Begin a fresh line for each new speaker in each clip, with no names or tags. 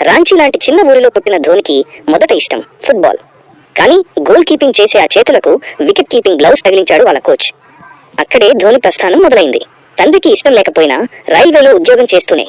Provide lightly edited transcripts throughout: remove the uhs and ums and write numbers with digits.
రాంచీ లాంటి చిన్న ఊరిలో పుట్టిన ధోనికి మొదట ఇష్టం ఫుట్బాల్. కానీ గోల్ కీపింగ్ చేసే ఆ చేతులకు వికెట్ కీపింగ్ గ్లౌస్ తగిలించాడు వాళ్ళ కోచ్. అక్కడే ధోని ప్రస్థానం మొదలైంది. తండ్రికి ఇష్టం లేకపోయినా రైల్వేలో ఉద్యోగం చేస్తూనే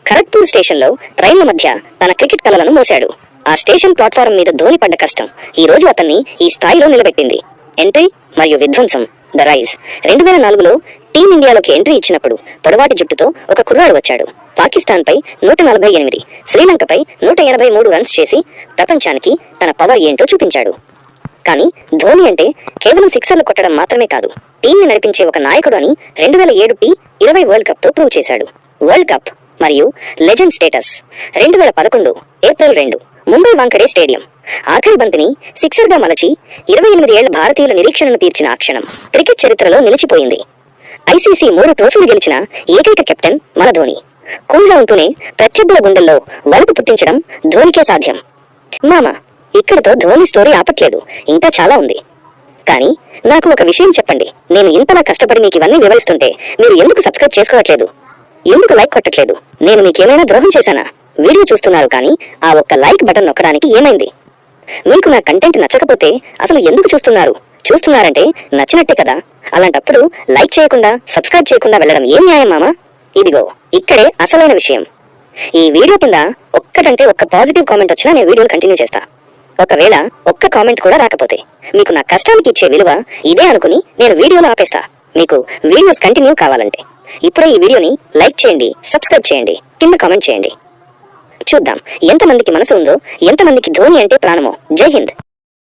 ఖరగ్పూర్ స్టేషన్లో ట్రైన్ల మధ్య తన క్రికెట్ కలలను మోశాడు. ఆ స్టేషన్ ప్లాట్ఫారం మీద ధోని పడ్డ కష్టం ఈ రోజు అతన్ని ఈ స్థాయిలో నిలబెట్టింది. ఎంట్రీ మరియు విధ్వంసం. The rise. 2004లో టీమిండియాలోకి ఎంట్రీ ఇచ్చినప్పుడు పొడవాటి జుట్టుతో ఒక కుర్రాడు వచ్చాడు. పాకిస్తాన్పై 148, శ్రీలంకపై 183 రన్స్ చేసి ప్రపంచానికి తన పవర్ ఏంటో చూపించాడు. కానీ ధోని అంటే కేవలం సిక్సర్లు కొట్టడం మాత్రమే కాదు, టీంని నడిపించే ఒక నాయకుడు అని 2007 T20 వరల్డ్ కప్ తో ప్రూవ్ చేశాడు. వరల్డ్ కప్ మరియు legend status. 2011 April 2 Mumbai Wankhede stadium. ఆఖరి బంతిని సిక్సర్ గా మలచి 28 ఏళ్ల భారతీయుల నిరీక్షణను తీర్చిన ఆ క్షణం క్రికెట్ చరిత్రలో నిలిచిపోయింది. ఐసీసీ 3 ట్రోఫీలు గెలిచిన ఏకైక కెప్టెన్ మన ధోని. కూల్గా ఉంటూనే ప్రత్యర్థుల గుండెల్లో వణుకు పుట్టించడం ధోనికే సాధ్యం. మామా, ఇక్కడతో ధోని స్టోరీ ఆపట్లేదు, ఇంకా చాలా ఉంది. కానీ నాకు ఒక విషయం చెప్పండి. నేను ఇంతలా కష్టపడి మీకు ఇవన్నీ వివరిస్తుంటే మీరు ఎందుకు సబ్స్క్రైబ్ చేసుకోవట్లేదు? ఎందుకు లైక్ కొట్టట్లేదు? నేను మీకేమైనా ద్రోహం చేశానా? వీడియో చూస్తున్నారు కానీ ఆ ఒక్క లైక్ బటన్ నొక్కడానికి ఏమైంది? మీకు నా కంటెంట్ నచ్చకపోతే అసలు ఎందుకు చూస్తున్నారు? చూస్తున్నారంటే నచ్చినట్టే కదా. అలాంటప్పుడు లైక్ చేయకుండా సబ్స్క్రైబ్ చేయకుండా వెళ్ళడం ఏం న్యాయం మామా? ఇదిగో ఇక్కడే అసలైన విషయం. ఈ వీడియో కింద ఒక్కటంటే ఒక్క పాజిటివ్ కామెంట్ వచ్చినా నేను వీడియోని కంటిన్యూ చేస్తా. ఒకవేళ ఒక్క కామెంట్ కూడా రాకపోతే మీకు నా కష్టానికి ఇచ్చే విలువ ఇదే అనుకుని నేను వీడియోలో ఆపేస్తా. మీకు వీడియోస్ కంటిన్యూ కావాలంటే ఇప్పుడే ఈ వీడియోని లైక్ చేయండి, సబ్స్క్రైబ్ చేయండి, కింద కామెంట్ చేయండి. చూద్దాం ఎంతమందికి మనసు ఉందో, ఎంతమందికి ధోని అంటే ప్రాణమో. జై హింద్.